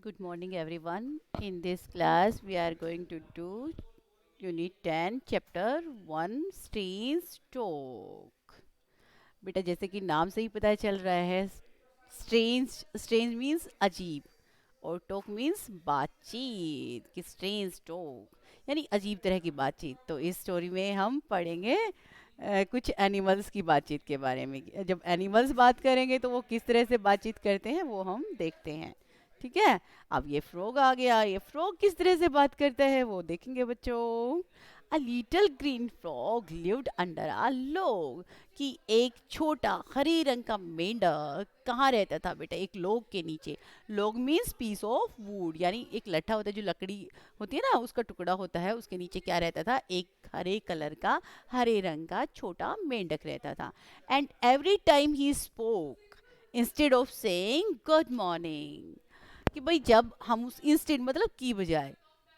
Good morning, everyone. In this class, we are going to do Unit 10, Chapter 1, Strange Talk. बेटा जैसे कि नाम से ही पता चल रहा है, स्ट्रेंज मीन्स अजीब और टॉक मीन्स बातचीत कि स्ट्रेंज टॉक यानी अजीब तरह की बातचीत। तो इस स्टोरी में हम पढ़ेंगे कुछ एनिमल्स की बातचीत के बारे में। जब एनिमल्स बात करेंगे तो वो किस तरह से बातचीत करते हैं वो हम देखते हैं। ठीक है। अब ये फ्रॉग आ गया, ये फ्रॉग किस तरह से बात करता है वो देखेंगे बच्चों। अ little green frog lived under a log कि एक छोटा हरे रंग का मेंढक कहाँ रहता था बेटा, एक लॉग के नीचे। Log means piece of wood, यानी एक लट्ठा होता है जो लकड़ी होती है ना, उसका टुकड़ा होता है, उसके नीचे क्या रहता था, एक हरे कलर का हरे रंग का छोटा मेंढक रहता था। And every time he spoke instead of saying good morning, कि भाई जब हम उस इंस्टेंट मतलब की बजाय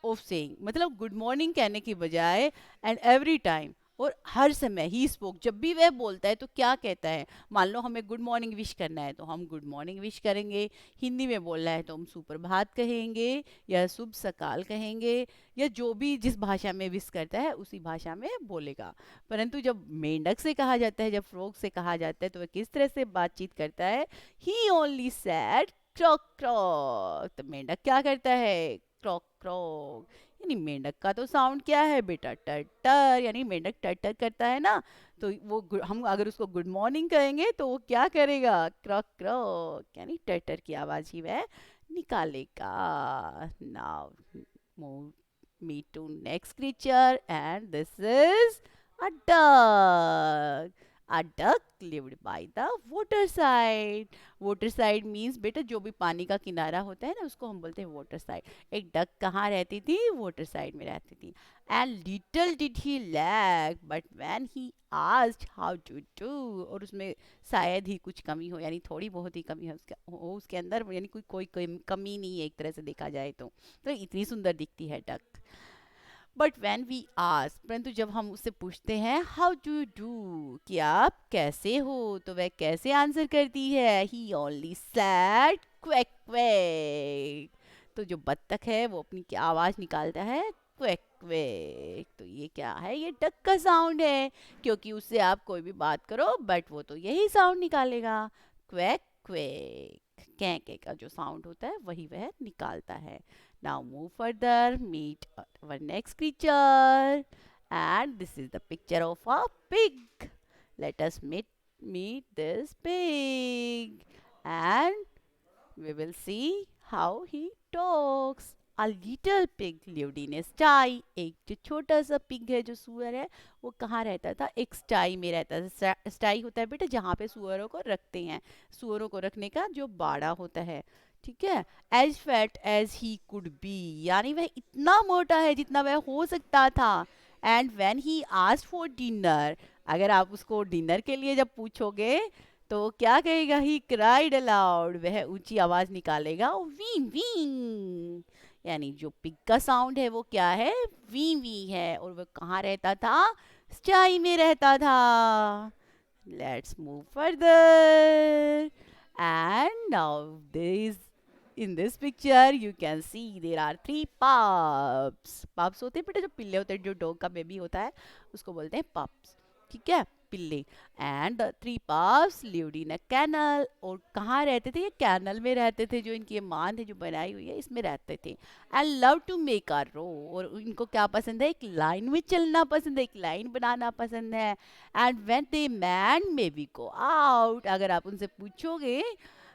ऑफ सेइंग मतलब गुड मॉर्निंग कहने की बजाय, एंड एवरी टाइम और हर समय ही स्पोक, जब भी वह बोलता है तो क्या कहता है। मान लो हमें गुड मॉर्निंग विश करना है तो हम गुड मॉर्निंग विश करेंगे, हिंदी में बोलना है तो हम सुप्रभात कहेंगे या शुभ सकाल कहेंगे, या जो भी जिस भाषा में विश करता है उसी भाषा में बोलेगा। परंतु जब मेंढक से कहा जाता है, जब फ्रॉग से कहा जाता है तो वह किस तरह से बातचीत करता है। ही ओनली सैड क्रॉक क्रॉक, तो मेंढक क्या करता है, क्रॉक क्रॉक, यानी मेंढक का तो साउंड क्या है बेटा, टटर, यानी मेंढक टटर करता है ना। तो वो हम अगर उसको गुड मॉर्निंग कहेंगे तो वो क्या करेगा, क्रॉक क्रॉक, यानी टटर की आवाज ही वह निकालेगा। Now move me to next creature, and this is a duck. A duck lived by the water side. Water side means बेटा जो भी पानी का किनारा होता है ना उसको हम बोलते हैं water side. एक डक कहाँ रहती थी, water side में रहती थी। And little did he lack, but when he asked how to do, और उसमें शायद ही कुछ कमी हो, यानी थोड़ी बहुत ही कमी हो उसके अंदर, यानी कोई कमी नहीं है एक तरह से देखा जाए तो इतनी सुंदर दिखती है duck. But when we ask, परंतु जब हम उससे पूछते हैं हाउ डू डू कि आप कैसे हो, तो वह कैसे आंसर करती है, ही ओनली सैड क्वैक क्वैक। तो जो बत्तख है वो अपनी क्या आवाज निकालता है, क्वैक क्वैक। तो ये क्या है, ये डक का साउंड है, क्योंकि उससे आप कोई भी बात करो बट वो तो यही साउंड निकालेगा, क्वैक क्वैक। कैं का जो साउंड होता है वही वह निकालता है। Now move further, meet our next creature. And this is the picture of a pig. Let us meet this pig. And we will see how he talks. A little pig lived in a sty. एक जो छोटा सा pig है जो सुअर है वो कहाँ रहता था, एक स्टाई में रहता था। स्टाई होता है बेटा जहाँ पे सुअरों को रखते हैं, सुअरों को रखने का जो बाड़ा होता है। ठीक है। As fat as he could be, यानी वह इतना मोटा है जितना वह हो सकता था। And when he asked for dinner, अगर आप उसको डिनर के लिए जब पूछोगे तो क्या कहेगा, ही क्राइड अलाउड, वह ऊंची आवाज निकालेगा, वी वी, यानी जो पिग का साउंड है वो क्या है, वी वी है। और वह कहाँ रहता था, स्टाई में रहता था। Let's move further. And now in this picture you can see there are three pups. Pups होते हैं बेटा जो पिल्ले होते हैं, जो डॉग का बेबी होता है उसको बोलते हैं pups। ठीक है, पिल्ले। And the three pups lived in a kennel, और कहाँ रहते थे, ये कैनल में रहते थे, जो इनकी ये मान है जो बनाई हुई है इसमें रहते थे। And love to make a row, और इनको क्या पसंद है, एक लाइन में चलना पसंद है, एक लाइन बनाना पसंद है। And when they man may be go out, अगर आप उनसे पूछोगे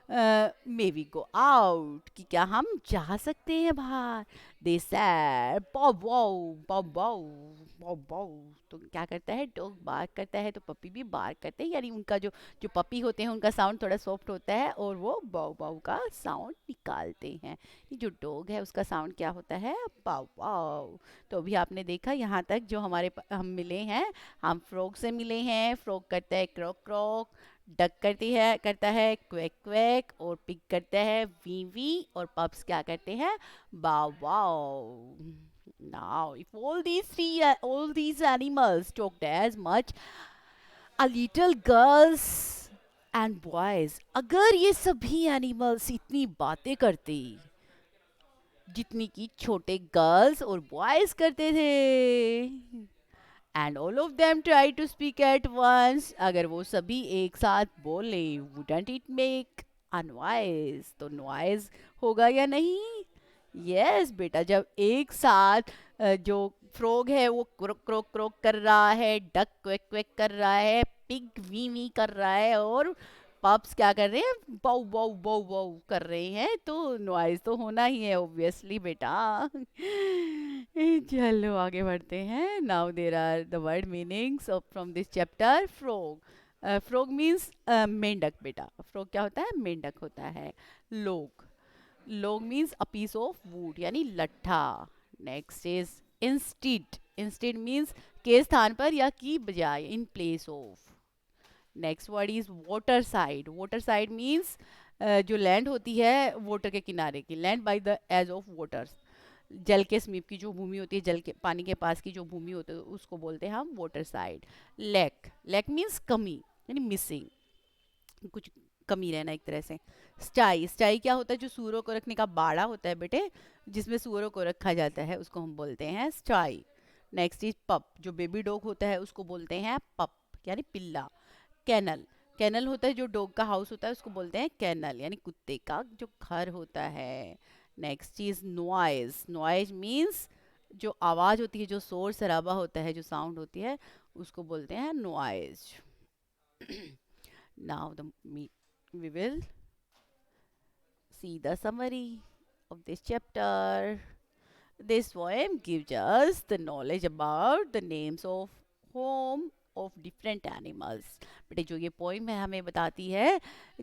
मे वी गो आउट कि क्या हम जा सकते हैं बाहर, they said pop wow pop wow pop wow. तो क्या करता है, डॉग बार्क करता है तो पपी भी बार्क करते हैं, यानी उनका जो जो पपी होते हैं उनका साउंड थोड़ा सॉफ्ट होता है और वो बाउ बाउ का साउंड निकालते हैं। ये जो डॉग है उसका साउंड क्या होता है, पाउ पाउ। तो अभी आपने देखा यहाँ तक जो हम मिले हैं, हम फ्रॉग से मिले हैं, फ्रॉग करता है क्रॉक क्रॉक, डक करता है क्वेक क्वेक, और पिग करता है वी वी, और पप्स क्या करते हैं, बाव बाव। Now, if all these animals talked as much a little girls and boys, अगर ये सभी एनिमल्स इतनी बातें करते जितनी की छोटे गर्ल्स और बॉयज करते थे। And all of them try to speak at once, अगर वो सभी एक साथ बोले wouldn't it make a noise, तो नॉइज होगा या नहीं? यस बेटा, जब एक साथ जो फ्रॉग है वो क्रोक क्रोक क्रोक कर रहा है, डक क्वेक क्वेक कर रहा है, पिग वी वी कर रहा है, और पप्स क्या कर रहे हैं, बाउ बाउ बाउ बाउ कर रहे हैं, तो नॉइज तो होना ही है ऑब्वियसली बेटा। चलो आगे बढ़ते हैं। Now there are the word meanings of from this chapter. Frog, frog means मेंढक बेटा। फ्रॉग क्या होता है? मेंढक होता है। Log, log means a piece of wood यानी लट्ठा। Next is instead, instead means के स्थान पर या की बजाय, in place of. Next word is water side, water side means जो लैंड होती है वाटर के किनारे की, land by the edge of waters, जल के समीप की जो भूमि होती है, जल के पानी के पास की जो भूमि होती है उसको बोलते हैं हम water side. Lake, lake means कमी यानी मिसिंग, कुछ कमी रहना एक तरह से। स्टाई, स्टाई क्या होता है? जो सूअरों को रखने का बाड़ा होता है बेटे, जिसमें सूअरों को रखा जाता है, उसको हम बोलते हैं स्टाई। नेक्स्ट इज पप, जो बेबी डॉग होता है उसको बोलते हैं पप यानी पिल्ला। कैनल, कैनल होता है जो डॉग का हाउस होता है उसको बोलते हैं कैनल यानी कुत्ते का जो घर होता है। नेक्स्ट चीज नॉइज, नॉइज मीन्स जो आवाज होती है, जो शोर शराबा होता है, जो साउंड होती है, उसको बोलते हैं noise. Now we will see the summary of this chapter. This poem gives us the knowledge about the names of home of different animals. बेटे जो ये पोइम है हमें बताती है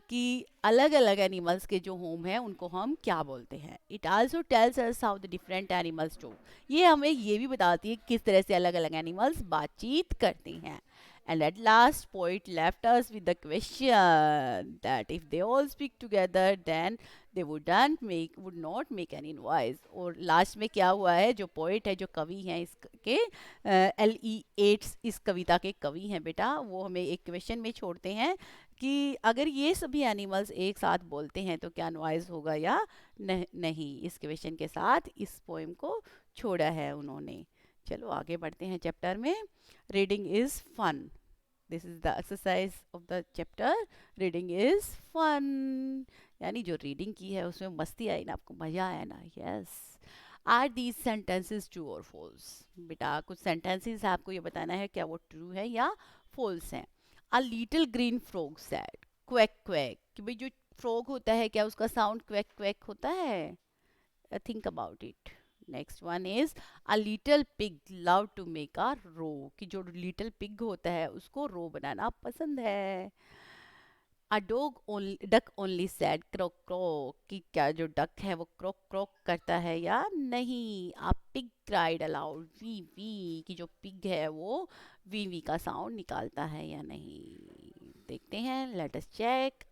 कि अलग अलग एनिमल्स के जो होम है उनको हम क्या बोलते हैं। It also tells us how the different animals talk, ये हमें ये भी बताती है किस तरह से अलग अलग एनिमल्स बातचीत करते हैं। And at last, poet left us with the question that if they all speak together, then they would not make any noise. और लास्ट में क्या हुआ है, जो पोइट है, जो कवि हैं इसके, L.E. एट्स इस कविता के कवि हैं बेटा, वो हमें एक क्वेश्चन में छोड़ते हैं कि अगर ये सभी एनिमल्स एक साथ बोलते हैं तो क्या नॉइज होगा या नहीं। इस क्वेश्चन के साथ इस पोएम को छोड़ा है उन्होंने। चलो आगे बढ़ते हैं चैप्टर में। Reading is fun, this is the exercise of the chapter. Reading is fun यानी जो रीडिंग की है उसमें मस्ती आई ना, आपको मजा आया ना। Yes, are these sentences true और फॉल्स? बेटा कुछ सेंटेंसेस आपको ये बताना है क्या वो ट्रू है या फॉल्स हैं। अ little green frog said quack quack, कि भाई जो फ्रॉग होता है क्या उसका साउंड क्वैक क्वैक होता है? Think about it. Next one is a little pig love to make a row, कि जो लिटिल पिग होता है उसको रो बनाना पसंद है। A duck only sad crook crook, कि क्या जो डक है वो क्रोक क्रोक करता है या नहीं। A pig cried aloud wee wee, कि जो पिग है वो वी वी का साउंड निकालता है या नहीं। देखते हैं, let us check.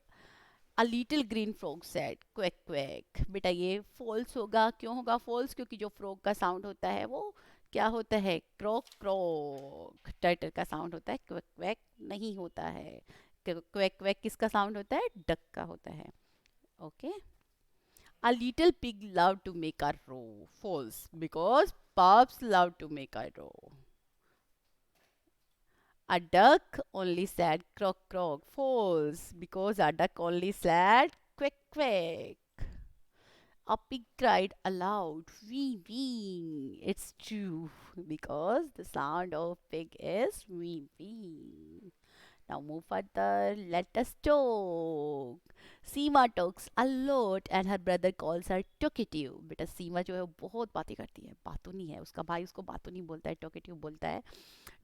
A little green frog said quack quack, बेटा ये फॉल्स होगा। क्यों होगा फॉल्स? क्योंकि जो फ्रॉग का साउंड होता है वो क्या होता है? Crook crook. टर्टल का साउंड होता है क्वैक क्वैक, नहीं होता है। क्वैक क्वैक किसका साउंड होता है? डक का होता है। Okay. A little pig love to make a row, false, because pups love to make a row. A duck only said croak croak, false, because a duck only said quack quack. A pig cried aloud, wee wee. It's true, because the sound of pig is wee wee. Now move further, let us talk. Seema talks a lot and her brother calls her talkative. बेटा सीमा जो है वो बहुत बातें करती है, बातूनी है। उसका भाई उसको बातूनी बोलता है, talkative बोलता है।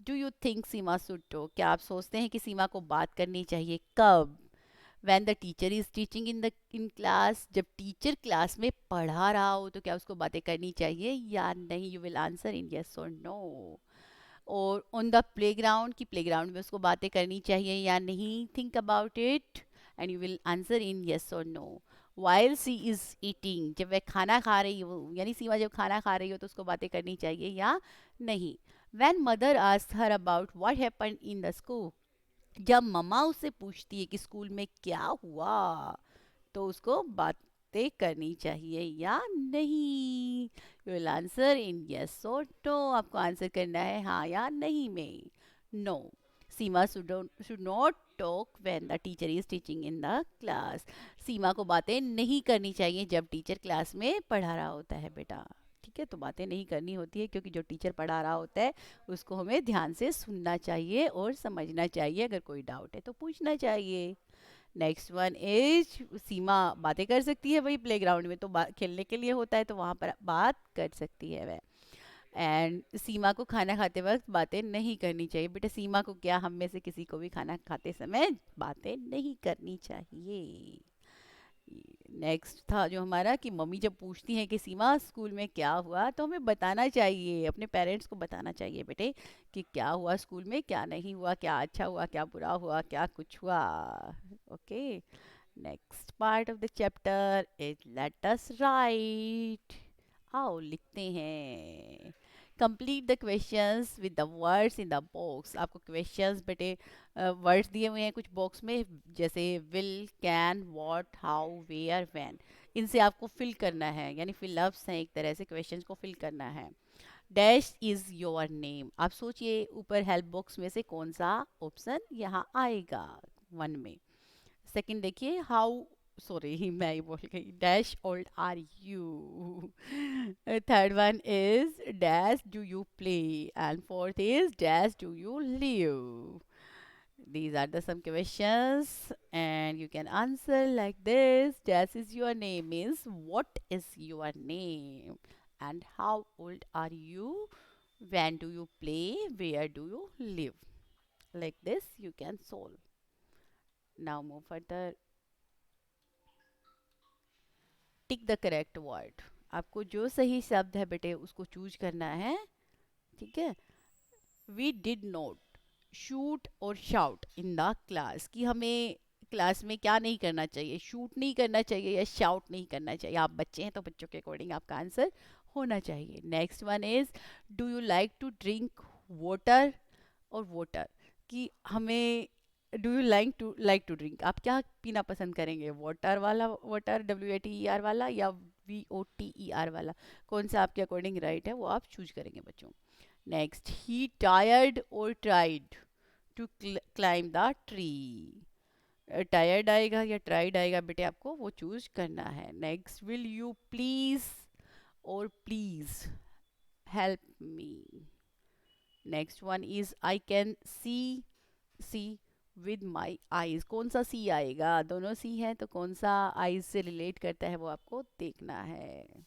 Do you think Seema should talk, क्या आप सोचते हैं कि सीमा को बात करनी चाहिए? कब? When the teacher is teaching in class, जब टीचर क्लास में पढ़ा रहा हो तो क्या उसको बातें करनी चाहिए या नहीं? You will answer in yes और नो। और ऑन द प्लेग्राउंड, की प्लेग्राउंड में उसको बातें करनी चाहिए या नहीं? Think about it and you will answer in yes और no. While she is eating, जब वह खाना खा रही हो, यानी सीमा जब खाना खा रही हो तो उसको बातें करनी चाहिए या नहीं? When mother asks her about what happened in the school, जब मम्मा उससे पूछती है कि स्कूल में क्या हुआ, तो उसको बात बातें करनी चाहिए या नहीं? You will answer in yes और नो। आपको आंसर करना है हाँ या नहीं में। No, Seema should not talk when the teacher is teaching in the class. Seema को बातें नहीं करनी चाहिए जब टीचर क्लास में पढ़ा रहा होता है बेटा। ठीक है, तो बातें नहीं करनी होती है क्योंकि जो टीचर पढ़ा रहा होता है उसको हमें ध्यान से सुनना चाहिए और समझना चाहिए। अगर कोई डाउट है तो पूछना चाहिए। नेक्स्ट वन इज, सीमा बातें कर सकती है भाई, प्लेग्राउंड में तो खेलने के लिए होता है तो वहाँ पर बात कर सकती है वह। एंड सीमा को खाना खाते वक्त बातें नहीं करनी चाहिए। बेटा सीमा को क्या, हम में से किसी को भी खाना खाते समय बातें नहीं करनी चाहिए। नेक्स्ट था जो हमारा कि मम्मी जब पूछती हैं कि सीमा स्कूल में क्या हुआ, तो हमें बताना चाहिए, अपने पेरेंट्स को बताना चाहिए बेटे कि क्या हुआ स्कूल में, क्या नहीं हुआ, क्या अच्छा हुआ, क्या बुरा हुआ, क्या कुछ हुआ। Okay, next part of the chapter is let us write. आओ लिखते हैं। Complete the questions with the words in the box. आपको क्वेश्चंस बेटे वर्ड्स दिए हुए हैं कुछ बॉक्स में, जैसे will, can, what, how, where, when. इनसे आपको फिल करना है, यानी फिलअप्स हैं एक तरह से, क्वेश्चंस को फिल करना है। Dash is your name. आप सोचिए ऊपर हेल्प बॉक्स में से कौन सा ऑप्शन यहाँ आएगा वन में। सेकंड देखिए, हाउ, सॉरी मैं ही बोल गई, dash old are you. Third one is dash do you play, and fourth is dash do you live. These are the some questions and you can answer like this. Dash is your name means what is your name, and how old are you, when do you play, where do you live. Like this you can solve. Now move further. Tick the correct word. आपको जो सही शब्द है बेटे उसको choose करना है। ठीक है, वी डिड नॉट शूट और शाउट इन द क्लास, कि हमें क्लास में क्या नहीं करना चाहिए, शूट नहीं करना चाहिए या शाउट नहीं करना चाहिए। आप बच्चे हैं तो बच्चों के अकॉर्डिंग आपका आंसर होना चाहिए। Next one is, do you like to drink water और वाटर, कि हमें do you like to drink, आप क्या पीना पसंद करेंगे, वाटर वाला, वाटर WATER वाला या VOTER वाला, कौन सा आपके अकॉर्डिंग राइट है वो आप चूज करेंगे बच्चों। नेक्स्ट, ही टायर्ड और tried to climb the tree. Tired आएगा या ट्राइड आएगा बेटे, आपको वो चूज करना है। नेक्स्ट, विल यू प्लीज और please help me. Next one is, I can see with my eyes. कौन सा सी आएगा, दोनों सी है तो कौन सा आईज से रिलेट करता है वो आपको देखना है।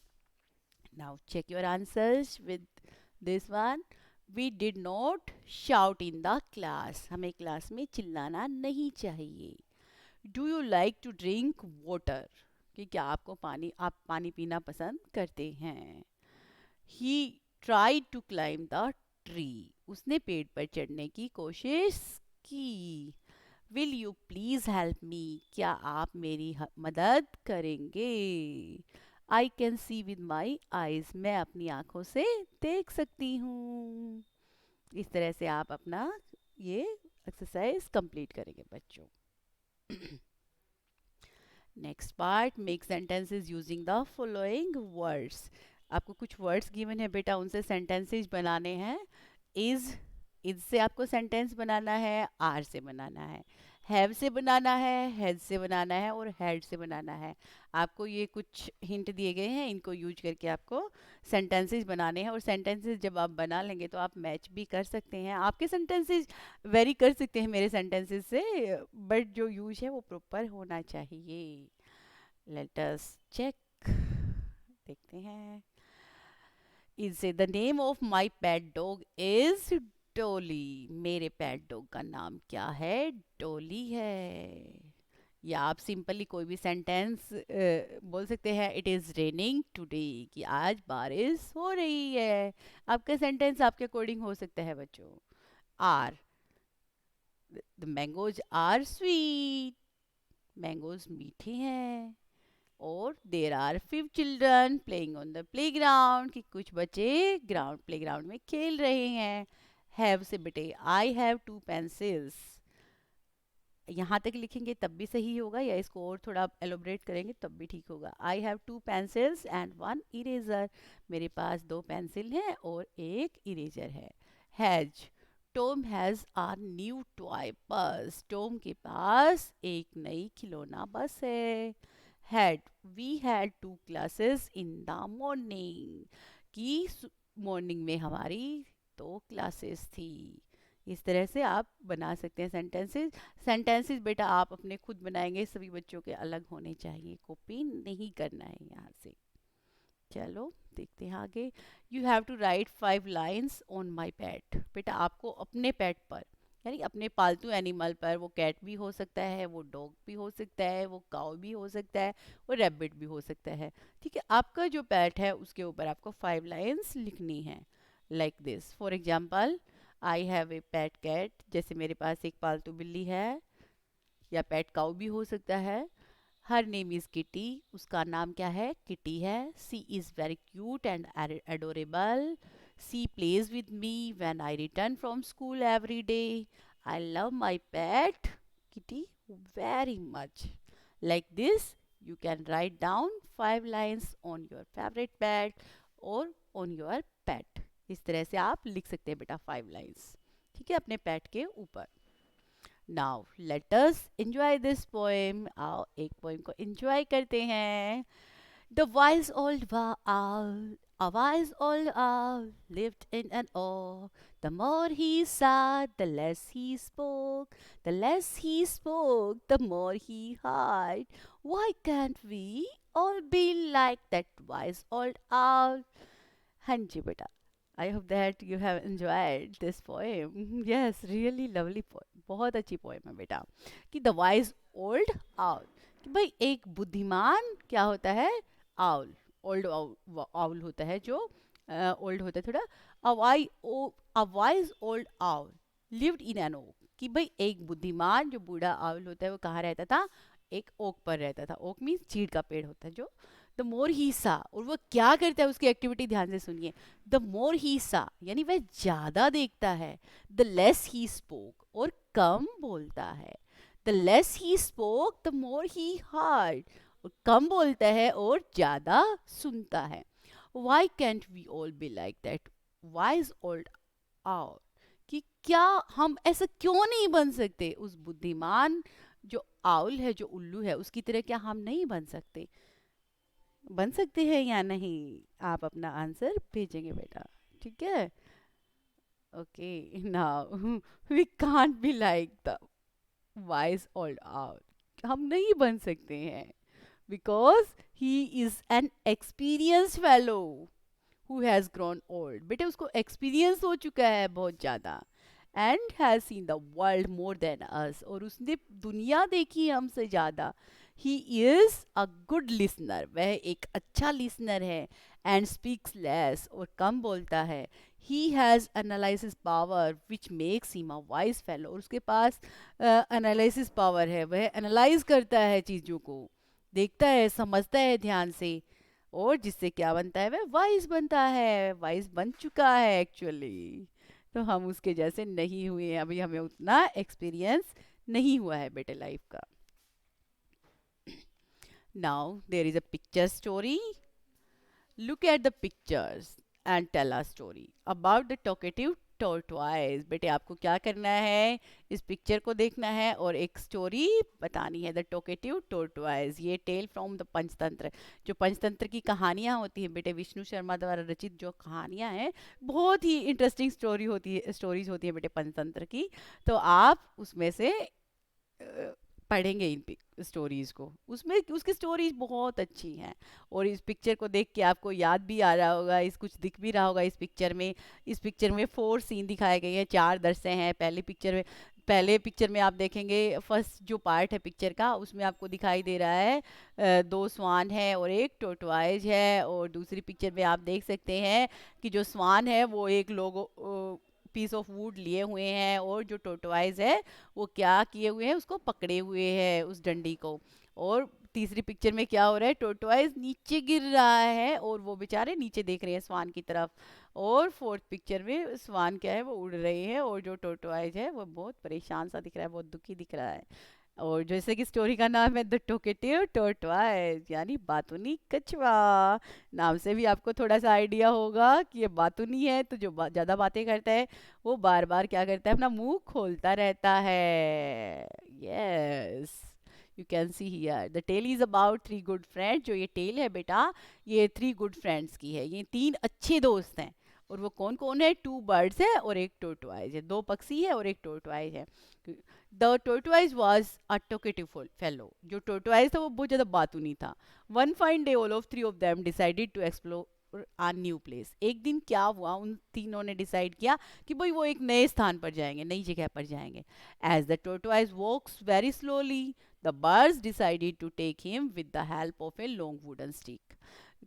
Now check your answers with this one. We did not shout in the class, हमें क्लास में चिल्लाना नहीं चाहिए। Do you like to drink water, कि क्या आपको आप पानी पीना पसंद करते हैं। He try to climb the tree, उसने पेड़ पर चढ़ने की कोशिश की। Will you please help me, क्या आप मेरी मदद करेंगे। I can see with my eyes, मैं अपनी आंखों से देख सकती हूँ। इस तरह से आप अपना ये एक्सरसाइज कंप्लीट करेंगे बच्चों। Next part, make sentences using the following words. आपको कुछ वर्ड्स गिवन है बेटा, उनसे सेंटेंसेस बनाने हैं। इज से आपको सेंटेंस बनाना है, आर से बनाना है, हैव से बनाना है, हैज से बनाना है और हैड से बनाना है। आपको ये कुछ हिंट दिए गए हैं, इनको यूज करके आपको सेंटेंसेस बनाने हैं। और सेंटेंसेस जब आप बना लेंगे तो आप मैच भी कर सकते हैं, आपके सेंटेंसेस वेरी कर सकते हैं मेरे सेंटेंसेस से, बट जो यूज है वो प्रॉपर होना चाहिए। लेट अस चेक, देखते हैं। इसे the name of my pet dog is डोली, मेरे पेट डॉग का नाम क्या है, डोली है। या आप सिंपली कोई भी सेंटेंस बोल सकते हैं, इट इज़ रेनिंग टुडे, कि आज बारिश हो रही है। आपका सेंटेंस आपके अकॉर्डिंग हो सकता है बच्चों। Are, the mangoes are sweet, mangoes मीठे हैं। और there are 5 children playing on the playground, कि कुछ बच्चे प्ले ग्राउंड में खेल रहे हैं। हैव से बेटे, आई हैव 2 पेंसिल्स, यहाँ तक लिखेंगे तब भी सही होगा, या इसको और थोड़ा एलोबरेट करेंगे तब भी ठीक होगा। I have 2 pencils and 1 eraser. मेरे पास 2 पेंसिल हैं और एक इरेजर है। Has, Tom has a new toy bus. Tom के पास एक नई खिलौना बस है। Had, we had 2 classes in the morning. कि मॉर्निंग में हमारी 2 क्लासेस थी। इस तरह से आप बना सकते हैं सेंटेंसेस। सेंटेंसेस बेटा आप अपने खुद बनाएंगे, सभी बच्चों के अलग होने चाहिए, कॉपी नहीं करना है यहाँ से। चलो देखते हैं आगे। You have to write 5 lines on my pet. बेटा आपको अपने पेट पर, यानी अपने पालतू एनिमल पर, वो कैट भी हो सकता है, वो डॉग भी हो सकता है, वो काऊ भी हो सकता है, वो रैबिट भी हो सकता है, ठीक है। आपका जो पेट है उसके ऊपर आपको 5 लाइन्स लिखनी है, like this. For example, I have a pet cat, जैसे मेरे पास एक पालतू बिल्ली है, या पेट काऊ भी हो सकता है। हर नेम इज़ किटी, उसका नाम क्या है, किटी है। She is very cute and adorable. She plays with me when I return from school every day. I love my pet kitty very much. Like this you can write down 5 lines on your favorite pet और on your pet। इस तरह से आप लिख सकते हैं बेटा 5 lines, ठीक है, अपने पेट के ऊपर। Now let us enjoy this poem. आओ एक पोएम को एंजॉय करते हैं। The wise old owl, a wise old owl, lived in an oak. The more he saw, the less he spoke. The less he spoke, the more he heard. Why can't we all be like that wise old owl? हाँ जी बेटा, I hope that you have enjoyed this poem. Yes, really lovely poem, बहुत अच्छी poem है बेटा। कि the wise old owl, कि भाई एक बुद्धिमान क्या होता है, आउल, ओल्ड आउल होता है, जो ओल्ड होता है थोड़ा। A wise old owl lived in an oak, कि भाई एक बुद्धिमान जो बूढ़ा आउल होता है वो कहाँ रहता था, एक ओक पर रहता था। ओक मीन्स चीड़ का पेड़ होता है जो। द मोर ही सा, और वो क्या करता है उसकी एक्टिविटी ध्यान से सुनिए। द मोर ही सा यानी वह ज्यादा देखता है। द लेस ही स्पोक, और कम बोलता है। The less he spoke the more he heard, और कम बोलता है और ज्यादा सुनता है। Why can't we all be like that wise old owl, कि क्या हम ऐसा क्यों नहीं बन सकते, उस बुद्धिमान जो आउल है, जो उल्लू है, उसकी तरह क्या हम नहीं बन सकते। बन सकते हैं या नहीं, आप अपना आंसर भेजेंगे बेटा, ठीक है। Okay, now we can't be like the wise old owl, हम नहीं बन सकते हैं, because he is an experience fellow who has grown old. बेटे उसको एक्सपीरियंस हो चुका है बहुत ज़्यादा। And has seen the world more than us, और उसने दुनिया देखी है हमसे ज़्यादा। He is a good listener, वह एक अच्छा लिसनर है। एंड स्पीक्स लेस, और कम बोलता है। He has analysis power which makes him a wise fellow, और उसके पास एनालिसिस पावर है, वह एनालाइज करता है चीज़ों को, देखता है, समझता है ध्यान से, और जिससे क्या बनता है, वह वाइज बनता है, वाइज बन चुका है एक्चुअली। तो हम उसके जैसे नहीं हुए हैं, अभी हमें उतना एक्सपीरियंस नहीं हुआ है बेटे लाइफ का। Now there is a picture story. Look at the pictures and tell a story about the talkative tortoise। बेटे आपको क्या करना है, इस पिक्चर को देखना है और एक स्टोरी बतानी है। द टोकेटिव टोर्टवाइज, ये टेल फ्रॉम द पंचतंत्र, जो पंचतंत्र की कहानियाँ होती हैं बेटे, विष्णु शर्मा द्वारा रचित जो कहानियाँ हैं, बहुत ही इंटरेस्टिंग स्टोरी होती है, स्टोरीज होती है बेटे पंचतंत्र की। तो आप उसमें से पढ़ेंगे इन स्टोरीज को, उसमें उसकी स्टोरीज बहुत अच्छी हैं। और इस पिक्चर को देख के आपको याद भी आ रहा होगा, इस कुछ दिख भी रहा होगा इस पिक्चर में। इस पिक्चर में 4 सीन दिखाए गए हैं, 4 दृश्य हैं। पहले पिक्चर में आप देखेंगे, फर्स्ट जो पार्ट है पिक्चर का, उसमें आपको दिखाई दे रहा है 2 स्वान है और एक टोटवाइज है। और दूसरी पिक्चर में आप देख सकते हैं कि जो स्वान है वो एक लोगो पीस ऑफ वुड लिए हुए हैं, और जो टोटवाइज है वो क्या किए हुए हैं, उसको पकड़े हुए हैं उस डंडी को। और तीसरी पिक्चर में क्या हो रहा है, टोरटॉइस नीचे गिर रहा है और वो बेचारे नीचे देख रहे हैं स्वान की तरफ। और फोर्थ पिक्चर में स्वान क्या है, वो उड़ रहे हैं और जो टोरटॉइस है वो बहुत परेशान सा दिख रहा है, बहुत दुखी दिख रहा है। और जैसे कि स्टोरी का नाम है द टोकेटिव टोरटॉइस, यानी बातूनी कछुआ। नाम से भी आपको थोड़ा सा आइडिया होगा कि ये बातूनी है, तो जो ज्यादा बातें करता है वो बार बार क्या करता है, अपना मुंह खोलता रहता है। Yes, you can see here the tale is about three good friends. जो ये टेल है बेटा, ये थ्री गुड फ्रेंड्स की है, ये तीन अच्छे दोस्त हैं। और वो कौन कौन है, टू बर्ड्स है और एक टोरटॉइस है, दो पक्षी है और एक टोरटॉइस है। The tortoise was a talkative fellow. जो टोरटॉइस था वो बहुत ज्यादा बातूनी था। One fine day all of three of them decided to explore a new place. एक दिन क्या हुआ, उन तीनों ने डिसाइड किया कि भाई वो एक नए स्थान पर जाएंगे, नई जगह पर जाएंगे। As the tortoise walks very slowly, the birds decided to take him with the help of a long wooden stick.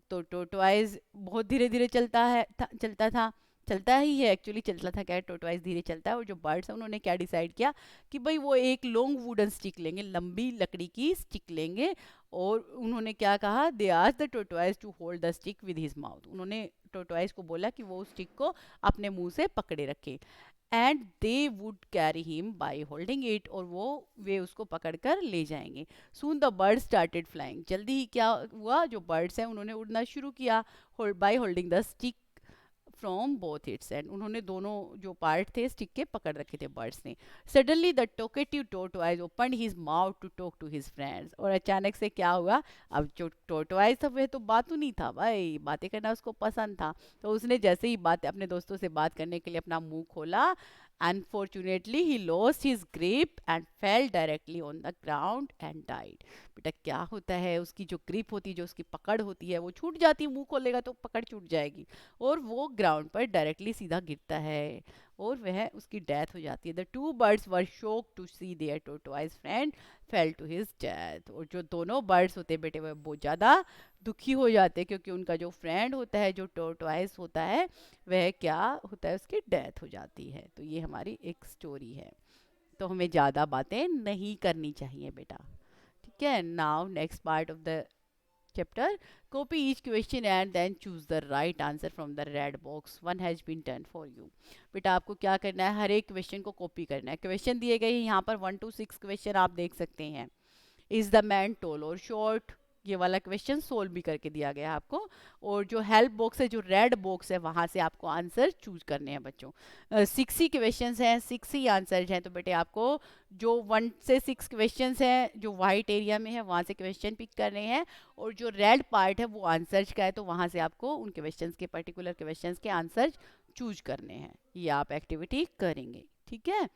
तो टोरटॉइस बहुत धीरे धीरे चलता था, चलता ही है एक्चुअली, चलता था क्या, टोरटॉइस धीरे चलता है। और जो बर्ड्स हैं उन्होंने क्या डिसाइड किया कि भाई वो एक लॉन्ग वुडन स्टिक लेंगे, लंबी लकड़ी की स्टिक लेंगे। और उन्होंने क्या कहा, they asked the tortoise to hold the stick with his mouth. उन्होंने टोरटॉइस को बोला कि वो उस स्टिक को अपने मुंह से पकड़े रखे। And they would carry him by holding it, और वो वे उसको पकड़कर ले जाएंगे। Soon the bird started flying. जल्दी ही क्या हुआ, जो बर्ड्स हैं उन्होंने उड़ना शुरू किया, by holding the stick from both it's and. उन्होंने दोनों जो पार्ट थे स्टिक के पकड़ रखे थे बर्ड्स ने। Suddenly the talkative tortoise opened his mouth to talk to his friends. और अचानक से क्या हुआ, अब जो टोरटॉइस था वह तो बातू नहीं था भाई, बातें करना उसको पसंद था। तो उसने जैसे ही बात अपने दोस्तों से बात करने के लिए अपना मुंह खोला, unfortunately he lost his grip and fail directly on the ground and died. बेटा क्या होता है, उसकी जो ग्रिप होती है, जो उसकी पकड़ होती है वो छूट जाती है, मुंह खोलेगा तो पकड़ छूट जाएगी और वो ग्राउंड पर डायरेक्टली सीधा गिरता है और वह उसकी डेथ हो जाती है। The two birds were shocked to see their tortoise friend fell to his death. और जो दोनों बर्ड्स होते हैं बेटे, वह बहुत ज़्यादा दुखी हो जाते हैं क्योंकि उनका जो फ्रेंड होता है, जो टोरटॉइस होता है, वह क्या होता है, उसकी डेथ हो जाती है। तो ये हमारी एक स्टोरी है। तो हमें ज़्यादा बातें नहीं करनी चाहिए बेटा, ठीक है। Now next part of the chapter. Copy each question and then choose the right answer from the red box. One has been done for you. बेटा आपको क्या करना है, हर एक क्वेश्चन को कॉपी करना है। क्वेश्चन दिए गए हैं यहाँ पर 1 to 6 क्वेश्चन आप देख सकते हैं। इज द मैन टोल और शॉर्ट, ये वाला क्वेश्चन सोल्व भी करके दिया गया है आपको। और जो हेल्प बॉक्स है, जो रेड बॉक्स है, वहाँ से आपको आंसर चूज करने हैं बच्चों। 6 ही क्वेश्चन हैं, 6 ही आंसर हैं। तो बेटे आपको जो 1 से 6 क्वेश्चन हैं जो वाइट एरिया में है वहाँ से क्वेश्चन पिक करने हैं, और जो रेड पार्ट है वो आंसर का है, तो वहाँ से आपको उन क्वेश्चन के, पर्टिकुलर क्वेश्चन के आंसर चूज करने हैं। ये आप एक्टिविटी करेंगे, ठीक है।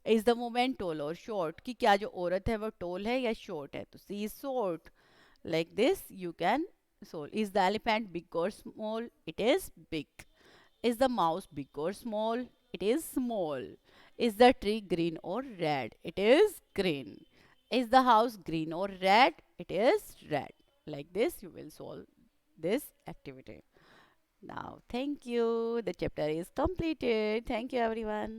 इज द वुमेन टोल और शॉर्ट, कि क्या जो औरत है वो टोल है या शॉर्ट है, तो she is short. Like this you can solve. Is the elephant big और small, it is big. Is the mouse big और small, it is small. Is the tree green और red, it is green. Is the house green और red, it is red. Like this you will solve this activity. Now thank you, the chapter is completed. Thank you everyone.